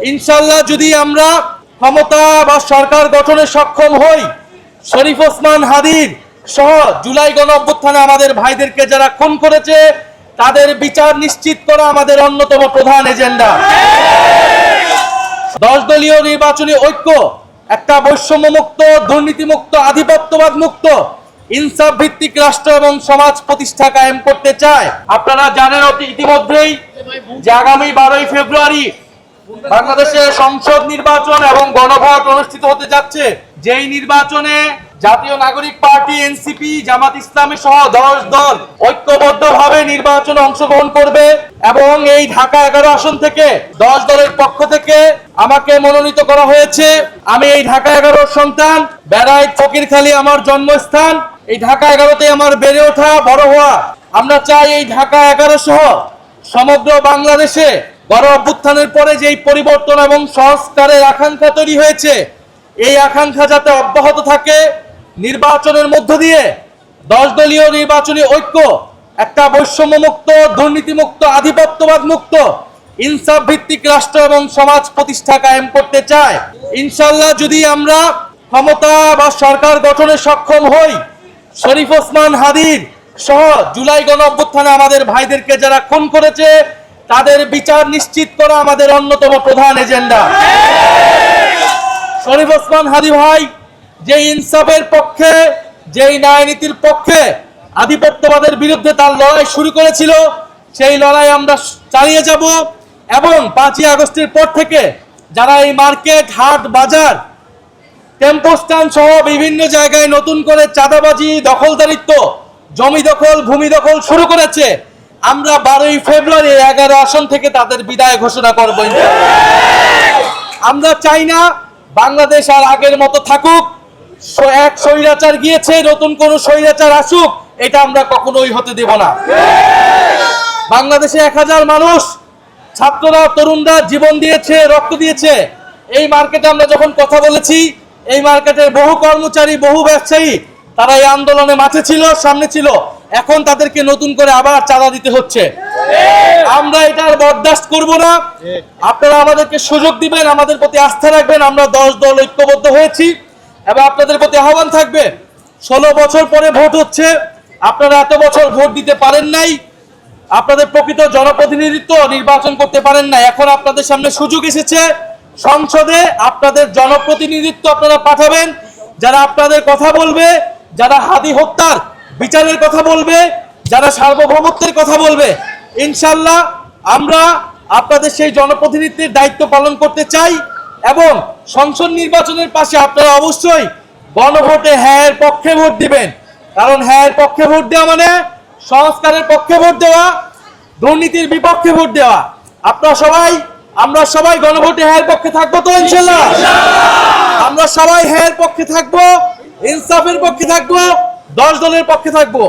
ইনশাআল্লাহ যদি আমরা ক্ষমতা বা সরকার গঠনে সক্ষম হই, শরীফ ওসমান হাদির সহ জুলাই গণ অভ্যুত্থানে আমাদের ভাইদেরকে যারা খুন করেছে তাদের বিচার নিশ্চিত করা আমাদের অন্যতম প্রধান এজেন্ডা। 10 দলীয় নির্বাচনী ঐক্য একটা বৈষম্য মুক্ত, দুর্নীতি মুক্ত, আধিপত্যবাদ মুক্ত, ইনসাফ ভিত্তিক রাষ্ট্র এবং সমাজ প্রতিষ্ঠা কায়েম করতে চায়। আপনারা জানেন ইতিমধ্যেই যে আগামী 12ই ফেব্রুয়ারি বাংলাদেশে সংসদ নির্বাচন এবং গণভোট অনুষ্ঠিত হতে যাচ্ছে। যেই নির্বাচনে জাতীয় নাগরিক পার্টি, এনসিপি, জামাত ইসলামী সহ 10 দল ঐক্যবদ্ধভাবে নির্বাচনে অংশগ্রহণ করবে এবং এই ঢাকা 11 আসন থেকে 10 দলের পক্ষ থেকে আমাকে মনোনীত করা হয়েছে। আমি এই ঢাকা 11 সন্তান, বেড়াইত ফকিরখালী আমার জন্মস্থান, এই ঢাকা 11তে আমার বেড়ে ওঠা, বড় হওয়া। আমরা চাই এই ঢাকা 11 সহ সমগ্র বাংলাদেশে গণ অভ্যুত্থানের পরে যেই পরিবর্তন এবং সংস্কারের আকাঙ্ক্ষা তৈরি হয়েছে, এই আকাঙ্ক্ষা যাতে অব্যাহত থাকে। নির্বাচনের মধ্য দিয়ে 10 দলীয় নির্বাচনী ঐক্য একটা বৈষম্য মুক্ত, দুর্নীতি মুক্ত, আধিপত্যবাদ মুক্ত, ইনসাফ ভিত্তিক রাষ্ট্র এবং সমাজ প্রতিষ্ঠা কায়েম করতে চায়। ইনশাআল্লাহ যদি আমরা ক্ষমতা বা সরকার গঠনে সক্ষম হই, শরীফ ওসমান হাদির সহ জুলাই গণ অভ্যুত্থানে আমাদের ভাইদেরকে যারা খুন করেছে তাদের বিচার নিশ্চিত করা আমাদের অন্যতম প্রধান এজেন্ডা। শরীফ ওসমান হাদি ভাই যে ইনসাফের পক্ষে, যেই ন্যায় নীতির পক্ষে, আধিপত্যবাদের বিরুদ্ধে তার লড়াই শুরু করেছিল, সেই লড়াই আমরা চালিয়ে যাব। এবং 5ই আগস্টের পর থেকে যারা এই মার্কেট, হাট, বাজার, টেম্পো স্ট্যান্ড সহ বিভিন্ন জায়গায় নতুন করে চাঁদাবাজি, দখলদারিত্ব, জমি দখল, ভূমি দখল শুরু করেছে, আমরা 12ই ফেব্রুয়ারি 11 আসন থেকে তাদের বিদায় ঘোষণা করব। আমরা চাই না বাংলাদেশ আর আগের মতো থাকুক। এক স্বৈরাচার গিয়েছে, নতুন কোন স্বৈরাচার আসুক, এটা আমরা কখনোই হতে দেব না। বাংলাদেশে 1000 মানুষ, ছাত্ররা, তরুণরা জীবন দিয়েছে, রক্ত দিয়েছে। এই মার্কেটে আমরা যখন কথা বলেছি, এই মার্কেটের বহু কর্মচারী, বহু ব্যবসায়ী তারা এই আন্দোলনে মাঠে ছিল, সামনে ছিল। এখন তাদেরকে নতুন করে আবার চাঁদা দিতে হচ্ছে। আমরা এটার বরদাস্ত করব না। আপনারা আমাদেরকে সুযোগ দিবেন, আমাদের প্রতি আস্থা রাখবেন। আমরা 10 দল ঐক্যবদ্ধ হয়েছি এবং আপনাদের প্রতি আহ্বান থাকবে। 16 বছর পরে ভোট হচ্ছে, আপনারা এত বছর ভোট দিতে পারেন নাই, আপনাদের প্রকৃত জনপ্রতিনিধিত্ব নির্বাচন করতে পারেন না। এখন আপনাদের সামনে সুযোগ এসেছে, সংসদে আপনাদের জনপ্রতিনিধিত্ব আপনারা পাঠাবেন, যারা আপনাদের কথা বলবে, যারা হাদি হত্যার বিচারের কথা বলবে, যারা সার্বভৌমত্বের কথা বলবে। ইনশাআল্লাহ আমরা আপনাদের সেই জনপ্রতিনিধিত্বের দায়িত্ব পালন করতে চাই। এবং সংসদ নির্বাচনের পাশে আপনারা অবশ্যই গণভোটে হ্যাঁ এর পক্ষে ভোট দিবেন। কারণ হ্যাঁ এর পক্ষে ভোট দেওয়া মানে সংস্কারের পক্ষে ভোট দেওয়া, দুর্নীতির বিপক্ষে ভোট দেওয়া। আমরা সবাই গণভোটে হ্যাঁ এর পক্ষে থাকবো তো ইনশাআল্লাহ? আমরা সবাই হ্যাঁ এর পক্ষে থাকবো, ইনসাফের পক্ষে থাকবো, 10 দলের পক্ষে থাকবো।